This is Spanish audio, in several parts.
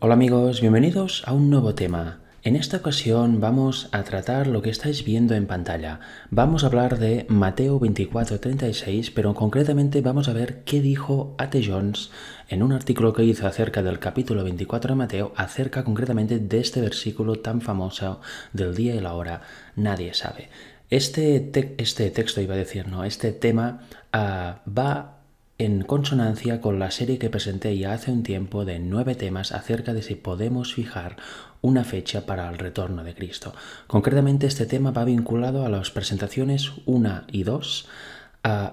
Hola amigos, bienvenidos a un nuevo tema. En esta ocasión vamos a tratar lo que estáis viendo en pantalla. Vamos a hablar de Mateo 24:36, pero concretamente vamos a ver qué dijo A.T. Jones en un artículo que hizo acerca del capítulo 24 de Mateo, acerca concretamente de este versículo tan famoso del día y la hora, nadie sabe. Este tema va en consonancia con la serie que presenté ya hace un tiempo de 9 temas acerca de si podemos fijar una fecha para el retorno de Cristo. Concretamente este tema va vinculado a las presentaciones 1 y 2,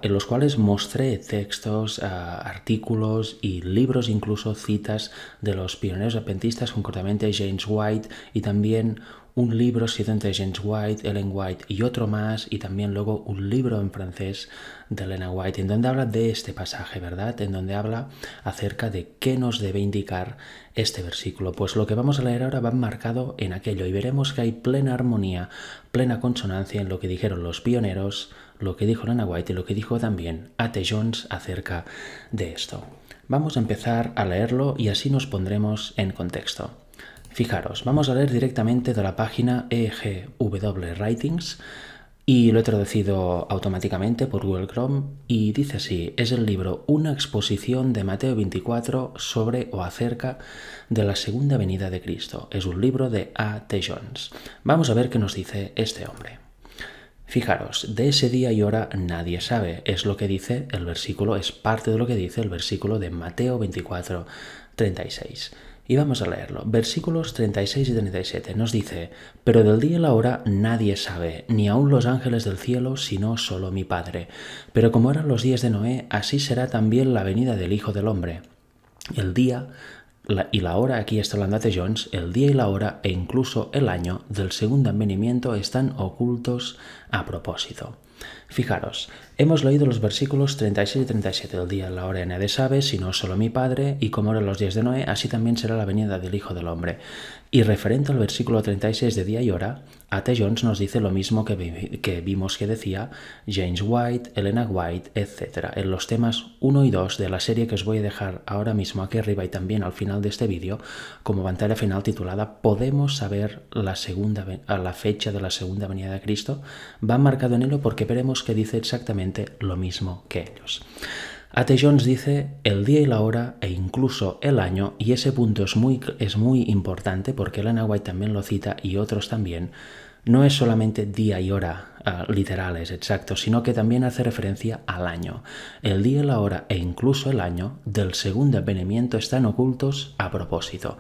en los cuales mostré textos, artículos y libros, incluso citas de los pioneros adventistas, concretamente James White, y también un libro escrito entre James White, Ellen White y otro más, y también luego un libro en francés de Ellen White, en donde habla de este pasaje, ¿verdad? En donde habla acerca de qué nos debe indicar este versículo. Pues lo que vamos a leer ahora va marcado en aquello, y veremos que hay plena armonía, plena consonancia en lo que dijeron los pioneros, lo que dijo Ellen White y lo que dijo también A.T. Jones acerca de esto. Vamos a empezar a leerlo y así nos pondremos en contexto. Fijaros, vamos a leer directamente de la página EGW Writings y lo he traducido automáticamente por Google Chrome y dice así: es el libro Una exposición de Mateo 24 sobre o acerca de la segunda venida de Cristo. Es un libro de A.T. Jones. Vamos a ver qué nos dice este hombre. Fijaros, de ese día y hora nadie sabe, es lo que dice el versículo, es parte de lo que dice el versículo de Mateo 24:36. Y vamos a leerlo. Versículos 36 y 37 nos dice: pero del día y la hora nadie sabe, ni aun los ángeles del cielo, sino solo mi Padre. Pero como eran los días de Noé, así será también la venida del Hijo del Hombre. El día y la hora, aquí está hablando A.T. Jones, el día y la hora e incluso el año del segundo advenimiento están ocultos a propósito. Fijaros, hemos leído los versículos 36 y 37. El día y la hora nadie sabe, sino solo mi Padre, y como eran los días de Noé, así también será la venida del Hijo del Hombre. Y referente al versículo 36 de día y hora, A.T. Jones nos dice lo mismo que vimos que decía James White, Ellen White, etc. En los temas 1 y 2 de la serie que os voy a dejar ahora mismo aquí arriba y también al final de este vídeo, como pantalla final titulada ¿Podemos saber la fecha de la segunda venida de Cristo? Va marcado en ello porque veremos que dice exactamente lo mismo que ellos. A.T. Jones dice el día y la hora e incluso el año, y ese punto es muy importante porque Ellen White también lo cita y otros también. No es solamente día y hora literales, exactos, sino que también hace referencia al año. El día, la hora e incluso el año del segundo advenimiento están ocultos a propósito.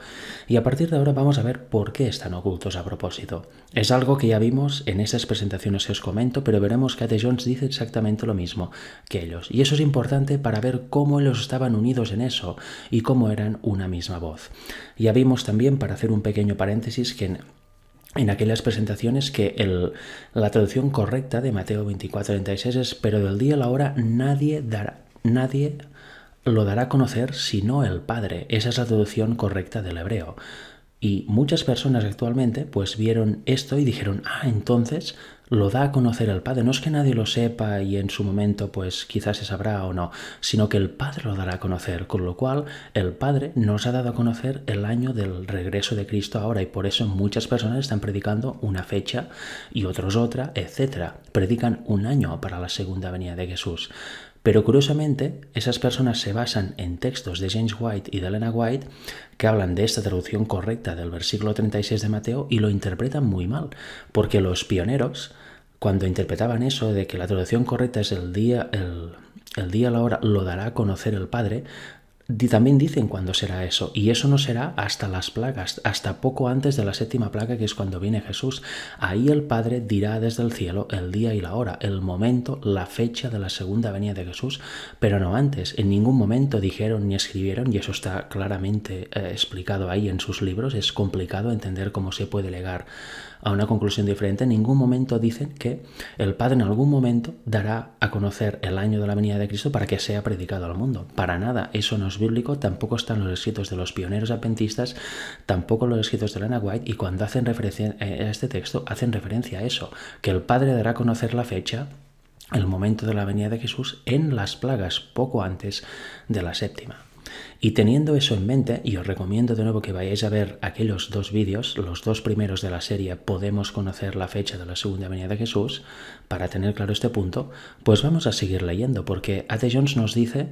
Y a partir de ahora vamos a ver por qué están ocultos a propósito. Es algo que ya vimos en esas presentaciones que os comento, pero veremos que A.T. Jones dice exactamente lo mismo que ellos. Y eso es importante para ver cómo ellos estaban unidos en eso y cómo eran una misma voz. Ya vimos también, para hacer un pequeño paréntesis, que en aquellas presentaciones que la traducción correcta de Mateo 24:36 es: pero del día y la hora nadie lo dará a conocer sino el Padre. Esa es la traducción correcta del hebreo. Y muchas personas actualmente pues vieron esto y dijeron: entonces lo da a conocer el Padre. No es que nadie lo sepa y en su momento pues quizás se sabrá o no, sino que el Padre lo dará a conocer, con lo cual el Padre nos ha dado a conocer el año del regreso de Cristo ahora, y por eso muchas personas están predicando una fecha y otros otra, etc. Predican un año para la segunda venida de Jesús. Pero curiosamente, esas personas se basan en textos de James White y de Ellen White que hablan de esta traducción correcta del versículo 36 de Mateo y lo interpretan muy mal, porque los pioneros, cuando interpretaban eso de que la traducción correcta es el día, la hora, lo dará a conocer el Padre, también dicen cuándo será eso, y eso no será hasta las plagas, hasta poco antes de la séptima plaga, que es cuando viene Jesús. Ahí el Padre dirá desde el cielo el día y la hora, el momento, la fecha de la segunda venida de Jesús, pero no antes. En ningún momento dijeron ni escribieron, y eso está claramente explicado ahí en sus libros. Es complicado entender cómo se puede llegar a una conclusión diferente. En ningún momento dicen que el Padre en algún momento dará a conocer el año de la venida de Cristo para que sea predicado al mundo. Para nada, eso no es bíblico, tampoco están los escritos de los pioneros adventistas, tampoco los escritos de Ellen White, y cuando hacen referencia a este texto, hacen referencia a eso, que el Padre dará a conocer la fecha, el momento de la venida de Jesús, en las plagas, poco antes de la séptima. Y teniendo eso en mente, y os recomiendo de nuevo que vayáis a ver aquellos 2 vídeos, los 2 primeros de la serie, Podemos conocer la fecha de la segunda venida de Jesús, para tener claro este punto, pues vamos a seguir leyendo, porque A.T. Jones nos dice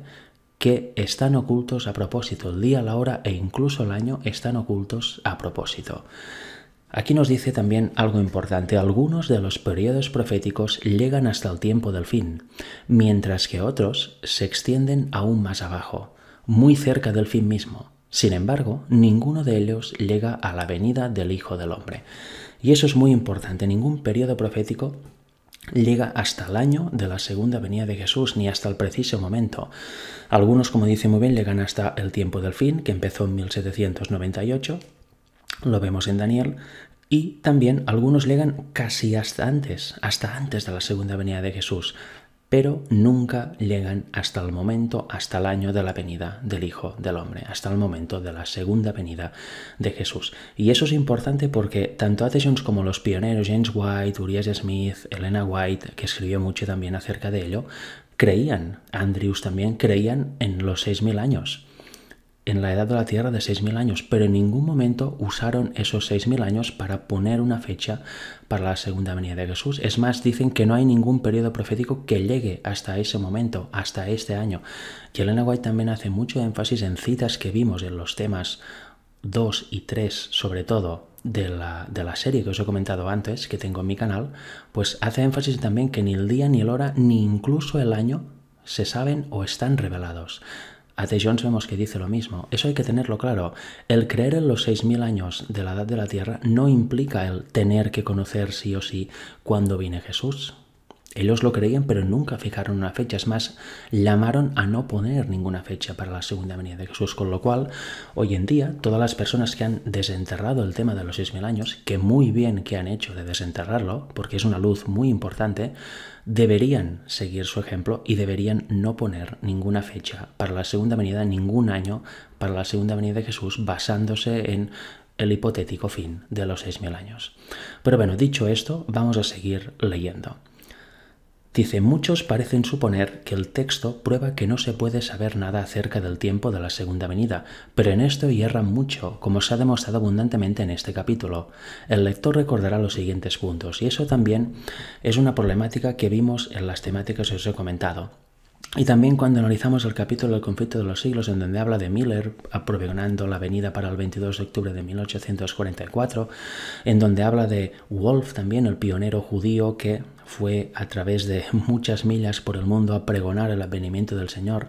que están ocultos a propósito, el día, la hora e incluso el año están ocultos a propósito. Aquí nos dice también algo importante. Algunos de los periodos proféticos llegan hasta el tiempo del fin, mientras que otros se extienden aún más abajo, muy cerca del fin mismo. Sin embargo, ninguno de ellos llega a la venida del Hijo del Hombre. Y eso es muy importante. Ningún periodo profético llega hasta el año de la segunda venida de Jesús, ni hasta el preciso momento. Algunos, como dice muy bien, llegan hasta el tiempo del fin, que empezó en 1798, lo vemos en Daniel, y también algunos llegan casi hasta antes de la segunda venida de Jesús, pero nunca llegan hasta el momento, hasta el año de la venida del Hijo del Hombre, hasta el momento de la segunda venida de Jesús. Y eso es importante porque tanto A.T. Jones como los pioneros, James White, Uriah Smith, Elena White, que escribió mucho también acerca de ello, creían, Andrews también, creían en los 6.000 años. En la edad de la Tierra de 6.000 años, pero en ningún momento usaron esos 6.000 años para poner una fecha para la segunda venida de Jesús. Es más, dicen que no hay ningún periodo profético que llegue hasta ese momento, hasta este año. Y Elena White también hace mucho énfasis en citas que vimos en los temas 2 y 3, sobre todo, de la serie que os he comentado antes, que tengo en mi canal, pues hace énfasis también que ni el día, ni la hora, ni incluso el año se saben o están revelados. A.T. Jones vemos que dice lo mismo. Eso hay que tenerlo claro. El creer en los 6.000 años de la edad de la Tierra no implica el tener que conocer sí o sí cuándo viene Jesús. Ellos lo creían, pero nunca fijaron una fecha. Es más, llamaron a no poner ninguna fecha para la segunda venida de Jesús. Con lo cual, hoy en día, todas las personas que han desenterrado el tema de los 6.000 años, que muy bien que han hecho de desenterrarlo, porque es una luz muy importante, deberían seguir su ejemplo y deberían no poner ninguna fecha para la segunda venida, ningún año para la segunda venida de Jesús, basándose en el hipotético fin de los 6.000 años. Pero bueno, dicho esto, vamos a seguir leyendo. Dice, muchos parecen suponer que el texto prueba que no se puede saber nada acerca del tiempo de la segunda venida, pero en esto yerran mucho, como se ha demostrado abundantemente en este capítulo. El lector recordará los siguientes puntos, y eso también es una problemática que vimos en las temáticas que os he comentado. Y también cuando analizamos el capítulo del conflicto de los siglos, en donde habla de Miller aprovisionando la venida para el 22 de octubre de 1844, en donde habla de Wolf también, el pionero judío que fue a través de muchas millas por el mundo a pregonar el advenimiento del Señor,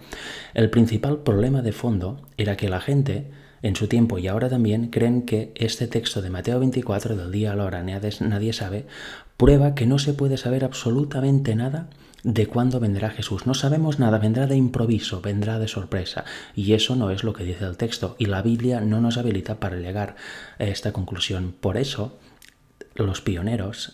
el principal problema de fondo era que la gente, en su tiempo y ahora también, creen que este texto de Mateo 24, del día a la hora nadie sabe, prueba que no se puede saber absolutamente nada de cuándo vendrá Jesús. No sabemos nada, vendrá de improviso, vendrá de sorpresa. Y eso no es lo que dice el texto. Y la Biblia no nos habilita para llegar a esta conclusión. Por eso, los pioneros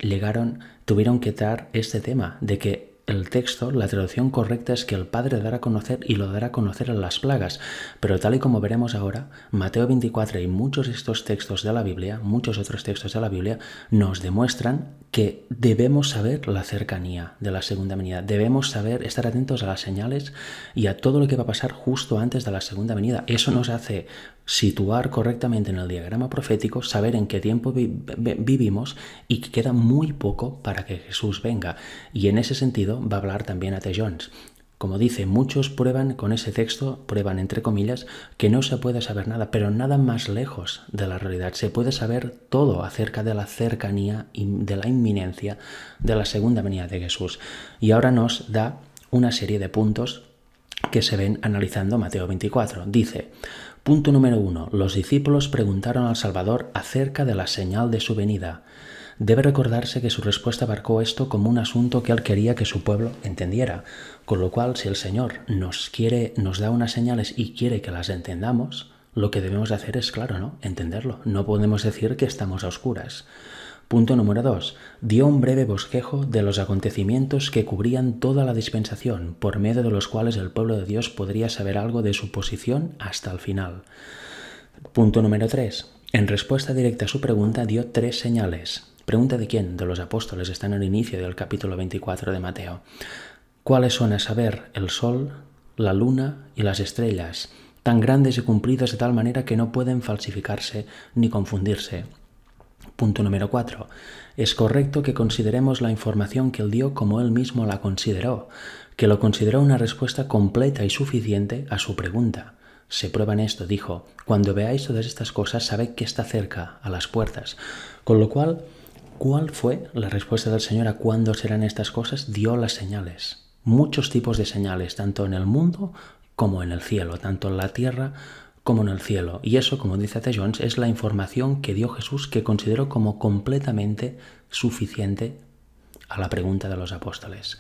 tuvieron que dar este tema de que el texto, la traducción correcta es que el Padre dará a conocer y lo dará a conocer en las plagas. Pero tal y como veremos ahora, Mateo 24 y muchos de estos textos de la Biblia, muchos otros textos de la Biblia, nos demuestran que debemos saber la cercanía de la segunda venida. Debemos saber, estar atentos a las señales y a todo lo que va a pasar justo antes de la segunda venida. Eso nos hace situar correctamente en el diagrama profético, saber en qué tiempo vivimos y que queda muy poco para que Jesús venga. Y en ese sentido va a hablar también A.T. Jones. Como dice, muchos prueban con ese texto, prueban entre comillas, que no se puede saber nada, pero nada más lejos de la realidad. Se puede saber todo acerca de la cercanía y de la inminencia de la segunda venida de Jesús. Y ahora nos da una serie de puntos que se ven analizando Mateo 24. Dice, punto número 1. Los discípulos preguntaron al Salvador acerca de la señal de su venida. Debe recordarse que su respuesta abarcó esto como un asunto que él quería que su pueblo entendiera, con lo cual si el Señor nos da unas señales y quiere que las entendamos, lo que debemos hacer es, claro, ¿no?, entenderlo. No podemos decir que estamos a oscuras. Punto número 2. Dio un breve bosquejo de los acontecimientos que cubrían toda la dispensación, por medio de los cuales el pueblo de Dios podría saber algo de su posición hasta el final. Punto número 3. En respuesta directa a su pregunta dio 3 señales. ¿Pregunta de quién? De los apóstoles. Está en el inicio del capítulo 24 de Mateo. ¿Cuáles son? A saber, el sol, la luna y las estrellas. tan grandes y cumplidas de tal manera que no pueden falsificarse ni confundirse. Punto número 4. Es correcto que consideremos la información que él dio como él mismo la consideró, que lo consideró una respuesta completa y suficiente a su pregunta. Se prueba en esto, dijo: cuando veáis todas estas cosas, sabed que está cerca, a las puertas. Con lo cual, ¿cuál fue la respuesta del Señor a cuándo serán estas cosas? Dio las señales. Muchos tipos de señales, tanto en el mundo como en el cielo, tanto en la tierra como en el cielo. Y eso, como dice A.T. Jones, es la información que dio Jesús, que consideró como completamente suficiente a la pregunta de los apóstoles.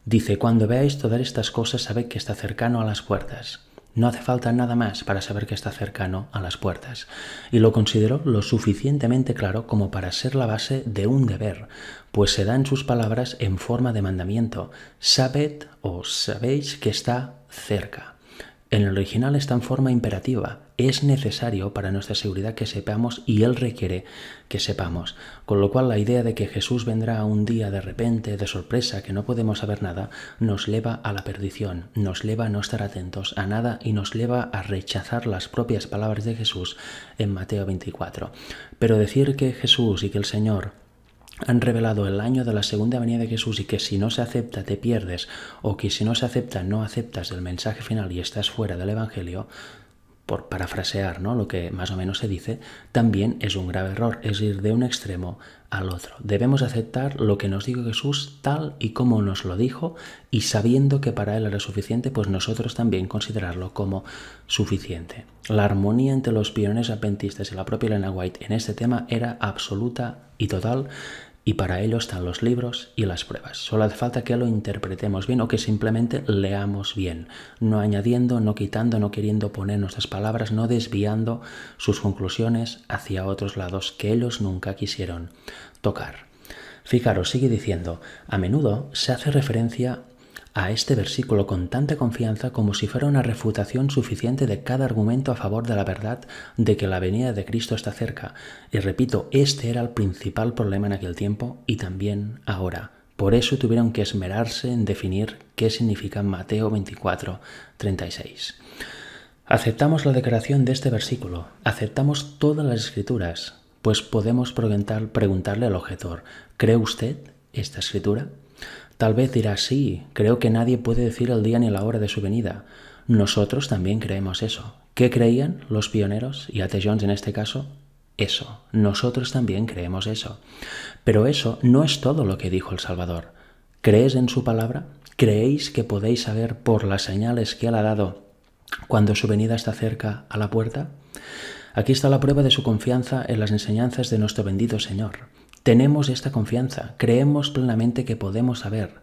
Dice: cuando veáis todas estas cosas, sabed que está cercano a las puertas. No hace falta nada más para saber que está cercano a las puertas. Y lo consideró lo suficientemente claro como para ser la base de un deber, pues se da en sus palabras en forma de mandamiento: sabed o sabéis que está cerca. En el original está en forma imperativa. Es necesario para nuestra seguridad que sepamos, y Él requiere que sepamos. Con lo cual, la idea de que Jesús vendrá un día de repente, de sorpresa, que no podemos saber nada, nos lleva a la perdición, nos lleva a no estar atentos a nada y nos lleva a rechazar las propias palabras de Jesús en Mateo 24. Pero decir que Jesús y que el Señor han revelado el año de la segunda venida de Jesús y que si no se acepta te pierdes, o que si no se acepta no aceptas el mensaje final y estás fuera del Evangelio, por parafrasear, ¿no?, lo que más o menos se dice, también es un grave error, es ir de un extremo al otro. Debemos aceptar lo que nos dijo Jesús tal y como nos lo dijo, y sabiendo que para Él era suficiente, pues nosotros también considerarlo como suficiente. La armonía entre los pioneros adventistas y la propia Elena White en este tema era absoluta y total, y para ello están los libros y las pruebas. Solo hace falta que lo interpretemos bien o que simplemente leamos bien, no añadiendo, no quitando, no queriendo poner nuestras palabras, no desviando sus conclusiones hacia otros lados que ellos nunca quisieron tocar. Fijaros, sigue diciendo: a menudo se hace referencia a este versículo con tanta confianza como si fuera una refutación suficiente de cada argumento a favor de la verdad de que la venida de Cristo está cerca. Y repito, este era el principal problema en aquel tiempo y también ahora. Por eso tuvieron que esmerarse en definir qué significa Mateo 24, 36. Aceptamos la declaración de este versículo, aceptamos todas las escrituras, pues podemos preguntarle al objetor: ¿cree usted esta escritura? Tal vez dirá: sí, creo que nadie puede decir el día ni la hora de su venida. Nosotros también creemos eso. ¿Qué creían los pioneros? Y A.T. Jones en este caso, eso. Nosotros también creemos eso. Pero eso no es todo lo que dijo el Salvador. ¿Crees en su palabra? ¿Creéis que podéis saber por las señales que Él ha dado cuando su venida está cerca a la puerta? Aquí está la prueba de su confianza en las enseñanzas de nuestro bendito Señor. Tenemos esta confianza, creemos plenamente que podemos saber.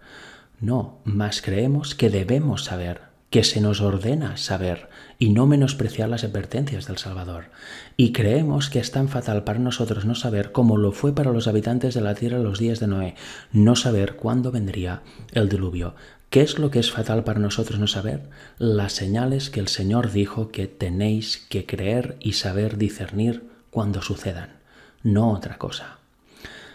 No, más creemos que debemos saber, que se nos ordena saber y no menospreciar las advertencias del Salvador. Y creemos que es tan fatal para nosotros no saber como lo fue para los habitantes de la tierra en los días de Noé, no saber cuándo vendría el diluvio. ¿Qué es lo que es fatal para nosotros no saber? Las señales que el Señor dijo que tenéis que creer y saber discernir cuando sucedan, no otra cosa.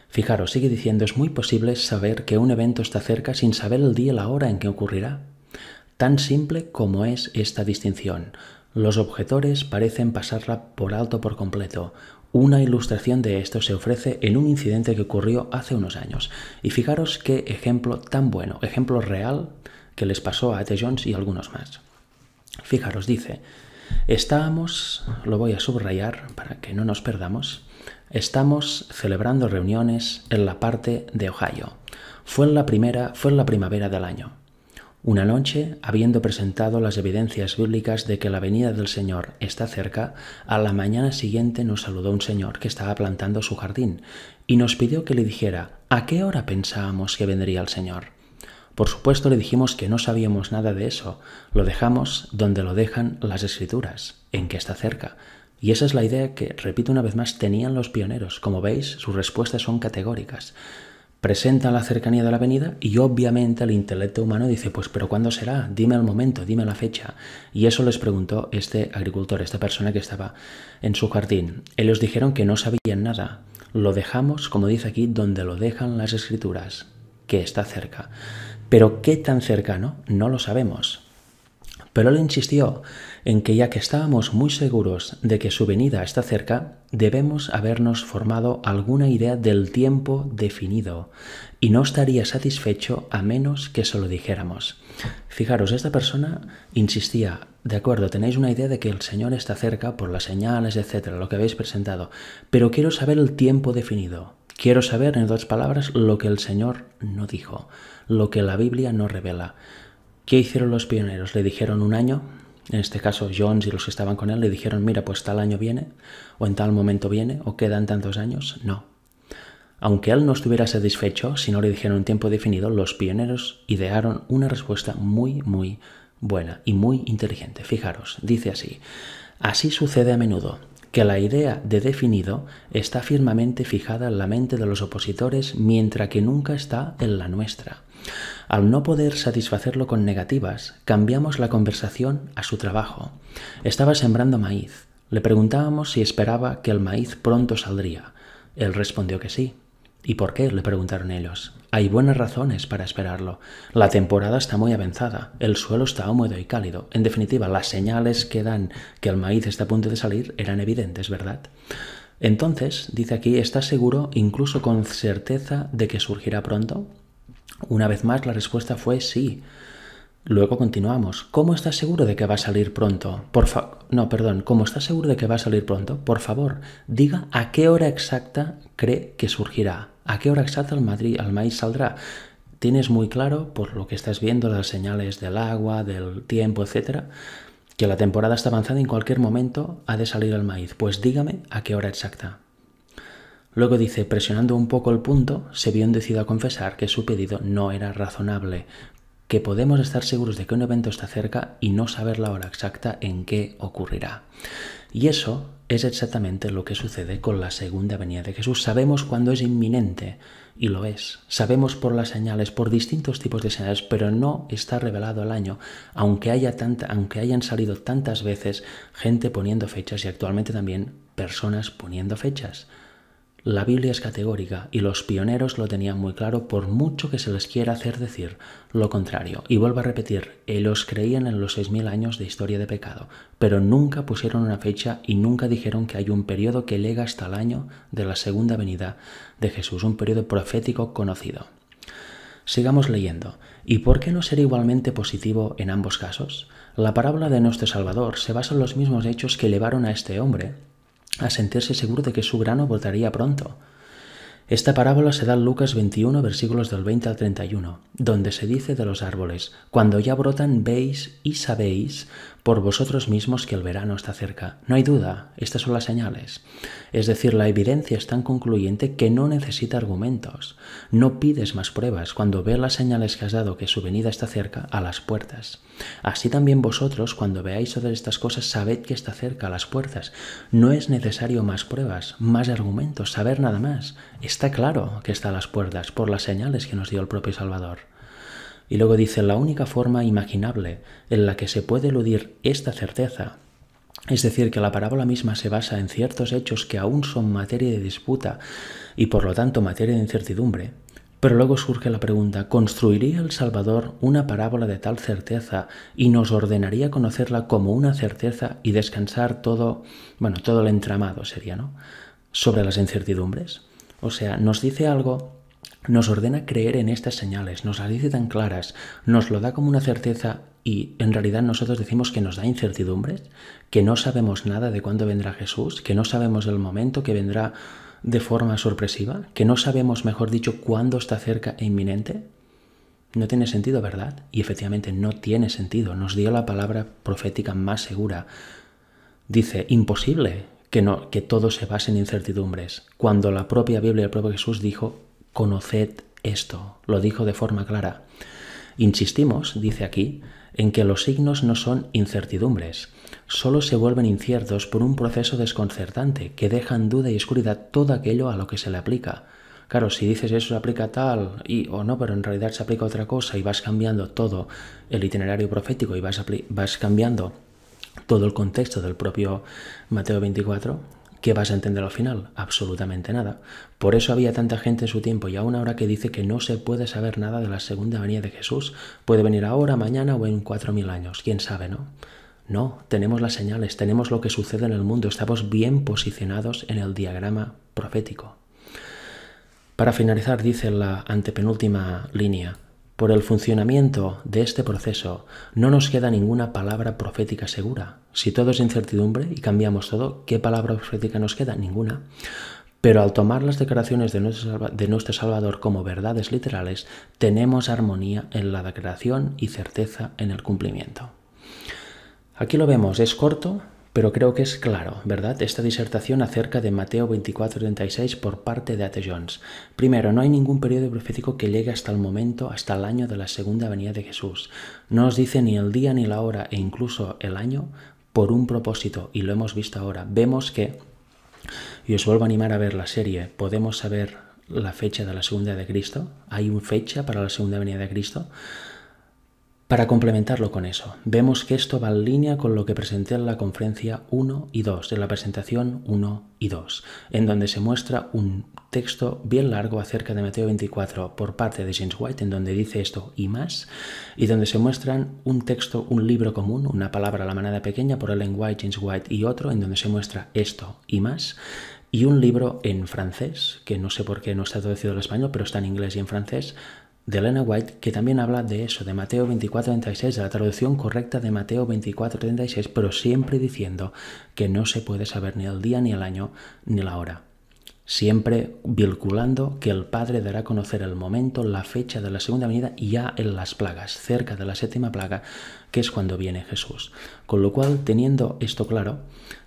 Fijaros, sigue diciendo: es muy posible saber que un evento está cerca sin saber el día y la hora en que ocurrirá. Tan simple como es esta distinción. Los objetores parecen pasarla por alto por completo. Una ilustración de esto se ofrece en un incidente que ocurrió hace unos años. Y fijaros qué ejemplo tan bueno, ejemplo real que les pasó a A.T. Jones y algunos más. Fijaros, dice: estábamos, lo voy a subrayar para que no nos perdamos, estamos celebrando reuniones en la parte de Ohio. Fue en la primavera del año. Una noche, habiendo presentado las evidencias bíblicas de que la venida del Señor está cerca, a la mañana siguiente nos saludó un señor que estaba plantando su jardín y nos pidió que le dijera a qué hora pensábamos que vendría el Señor. Por supuesto le dijimos que no sabíamos nada de eso, lo dejamos donde lo dejan las Escrituras, en que está cerca. Y esa es la idea que, repito una vez más, tenían los pioneros. Como veis, sus respuestas son categóricas. Presentan la cercanía de la venida y obviamente el intelecto humano dice: pues ¿pero cuándo será? Dime el momento, dime la fecha. Y eso les preguntó este agricultor, esta persona que estaba en su jardín. Ellos dijeron que no sabían nada. Lo dejamos, como dice aquí, donde lo dejan las Escrituras, que está cerca. Pero ¿qué tan cercano? No lo sabemos. Pero él insistió en que ya que estábamos muy seguros de que su venida está cerca, debemos habernos formado alguna idea del tiempo definido y no estaría satisfecho a menos que se lo dijéramos. Fijaros, esta persona insistía, de acuerdo, tenéis una idea de que el Señor está cerca por las señales, etcétera, lo que habéis presentado, pero quiero saber el tiempo definido. Quiero saber, en otras palabras, lo que el Señor no dijo, lo que la Biblia no revela. ¿Qué hicieron los pioneros? Le dijeron un año, en este caso Jones y los que estaban con él le dijeron, mira, pues tal año viene, o en tal momento viene, o quedan tantos años. No. Aunque él no estuviera satisfecho, si no le dijeron un tiempo definido, los pioneros idearon una respuesta muy, muy buena y muy inteligente. Fijaros, dice así, así sucede a menudo, que la idea de definido está firmemente fijada en la mente de los opositores mientras que nunca está en la nuestra. Al no poder satisfacerlo con negativas, cambiamos la conversación a su trabajo. Estaba sembrando maíz. Le preguntábamos si esperaba que el maíz pronto saldría. Él respondió que sí. ¿Y por qué?, le preguntaron ellos. Hay buenas razones para esperarlo. La temporada está muy avanzada, el suelo está húmedo y cálido. En definitiva, las señales que dan que el maíz está a punto de salir eran evidentes, ¿verdad? Entonces, dice aquí, ¿estás seguro, incluso con certeza, de que surgirá pronto? Una vez más, la respuesta fue sí. Luego continuamos. ¿Cómo estás seguro de que va a salir pronto? ¿Cómo estás seguro de que va a salir pronto? Por favor, diga a qué hora exacta cree que surgirá. ¿A qué hora exacta el maíz saldrá? ¿Tienes muy claro, por lo que estás viendo, las señales del agua, del tiempo, etcétera, que la temporada está avanzada y en cualquier momento ha de salir el maíz? Pues dígame a qué hora exacta. Luego dice, presionando un poco el punto, se vio inducido a confesar que su pedido no era razonable, que podemos estar seguros de que un evento está cerca y no saber la hora exacta en que ocurrirá. Y eso es exactamente lo que sucede con la segunda venida de Jesús. Sabemos cuándo es inminente, y lo es. Sabemos por las señales, por distintos tipos de señales, pero no está revelado el año, aunque hayan salido tantas veces gente poniendo fechas y actualmente también personas poniendo fechas. La Biblia es categórica y los pioneros lo tenían muy claro, por mucho que se les quiera hacer decir lo contrario. Y vuelvo a repetir, ellos creían en los 6000 años de historia de pecado, pero nunca pusieron una fecha y nunca dijeron que hay un periodo que llega hasta el año de la segunda venida de Jesús, un periodo profético conocido. Sigamos leyendo. ¿Y por qué no ser igualmente positivo en ambos casos? La parábola de nuestro Salvador se basa en los mismos hechos que llevaron a este hombre a sentirse seguro de que su grano brotaría pronto. Esta parábola se da en Lucas 21, versículos del 20 al 31, donde se dice de los árboles, cuando ya brotan veis y sabéis por vosotros mismos que el verano está cerca. No hay duda, estas son las señales. Es decir, la evidencia es tan concluyente que no necesita argumentos. No pides más pruebas cuando ves las señales que has dado que su venida está cerca, a las puertas. Así también vosotros, cuando veáis todas estas cosas, sabed que está cerca, a las puertas. No es necesario más pruebas, más argumentos, saber nada más. Está claro que está a las puertas por las señales que nos dio el propio Salvador. Y luego dice, la única forma imaginable en la que se puede eludir esta certeza, es decir, que la parábola misma se basa en ciertos hechos que aún son materia de disputa y por lo tanto materia de incertidumbre, pero luego surge la pregunta, ¿construiría el Salvador una parábola de tal certeza y nos ordenaría conocerla como una certeza y descansar todo el entramado sería, ¿no?, sobre las incertidumbres? O sea, nos dice algo, nos ordena creer en estas señales, nos las dice tan claras, nos lo da como una certeza y en realidad nosotros decimos que nos da incertidumbres, que no sabemos nada de cuándo vendrá Jesús, que no sabemos el momento que vendrá de forma sorpresiva, que no sabemos, mejor dicho, cuándo está cerca e inminente. No tiene sentido, ¿verdad? Y efectivamente no tiene sentido. Nos dio la palabra profética más segura. Dice, imposible que todo se base en incertidumbres, cuando la propia Biblia y el propio Jesús dijo, conoced esto, lo dijo de forma clara. Insistimos, dice aquí, en que los signos no son incertidumbres, solo se vuelven inciertos por un proceso desconcertante que deja en duda y oscuridad todo aquello a lo que se le aplica. Claro, si dices eso se aplica tal o no, pero en realidad se aplica otra cosa y vas cambiando todo el itinerario profético y vas cambiando todo el contexto del propio Mateo 24, ¿Qué vas a entender al final? Absolutamente nada. Por eso había tanta gente en su tiempo y aún ahora que dice que no se puede saber nada de la segunda venida de Jesús. Puede venir ahora, mañana o en 4000 años. ¿Quién sabe, no? No, tenemos las señales, tenemos lo que sucede en el mundo, estamos bien posicionados en el diagrama profético. Para finalizar, dice la antepenúltima línea, por el funcionamiento de este proceso no nos queda ninguna palabra profética segura. Si todo es incertidumbre y cambiamos todo, ¿qué palabra profética nos queda? Ninguna. Pero al tomar las declaraciones de nuestro Salvador como verdades literales, tenemos armonía en la declaración y certeza en el cumplimiento. Aquí lo vemos, es corto, pero creo que es claro, ¿verdad? Esta disertación acerca de Mateo 24:36 por parte de A.T. Jones. Primero, no hay ningún periodo profético que llegue hasta el momento, hasta el año de la segunda venida de Jesús. No nos dice ni el día ni la hora e incluso el año por un propósito, y lo hemos visto ahora. Vemos que, y os vuelvo a animar a ver la serie, podemos saber la fecha de la segunda de Cristo. Hay una fecha para la segunda venida de Cristo. Para complementarlo con eso, vemos que esto va en línea con lo que presenté en la conferencia 1 y 2, en la presentación 1 y 2, en donde se muestra un texto bien largo acerca de Mateo 24 por parte de James White, en donde dice esto y más, y donde se muestran un texto, un libro común, una palabra a la manada pequeña por Ellen White, James White y otro, en donde se muestra esto y más, y un libro en francés, que no sé por qué no está traducido al español, pero está en inglés y en francés, de Elena White, que también habla de eso, de Mateo 24:36, de la traducción correcta de Mateo 24:36, pero siempre diciendo que no se puede saber ni el día, ni el año, ni la hora. Siempre vinculando que el Padre dará a conocer el momento, la fecha de la segunda venida ya en las plagas, cerca de la séptima plaga, que es cuando viene Jesús. Con lo cual, teniendo esto claro,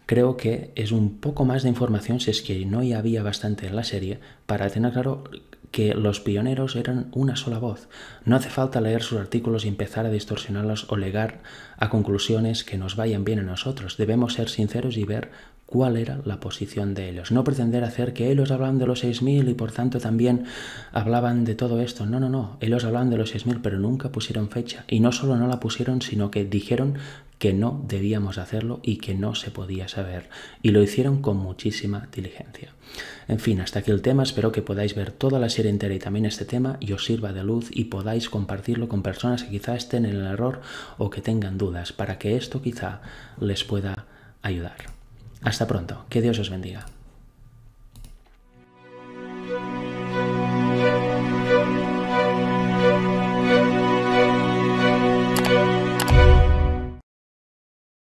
creo que es un poco más de información, si es que no ya había bastante en la serie, para tener claro que los pioneros eran una sola voz. No hace falta leer sus artículos y empezar a distorsionarlos o llegar a conclusiones que nos vayan bien a nosotros. Debemos ser sinceros y ver cuál era la posición de ellos. No pretender hacer que ellos hablaban de los 6000 y por tanto también hablaban de todo esto. No, no, no. Ellos hablaban de los 6000 pero nunca pusieron fecha. Y no solo no la pusieron, sino que dijeron que no debíamos hacerlo y que no se podía saber. Y lo hicieron con muchísima diligencia. En fin, hasta aquí el tema. Espero que podáis ver toda la serie entera y también este tema y os sirva de luz y podáis compartirlo con personas que quizá estén en el error o que tengan dudas para que esto quizá les pueda ayudar. Hasta pronto. Que Dios os bendiga.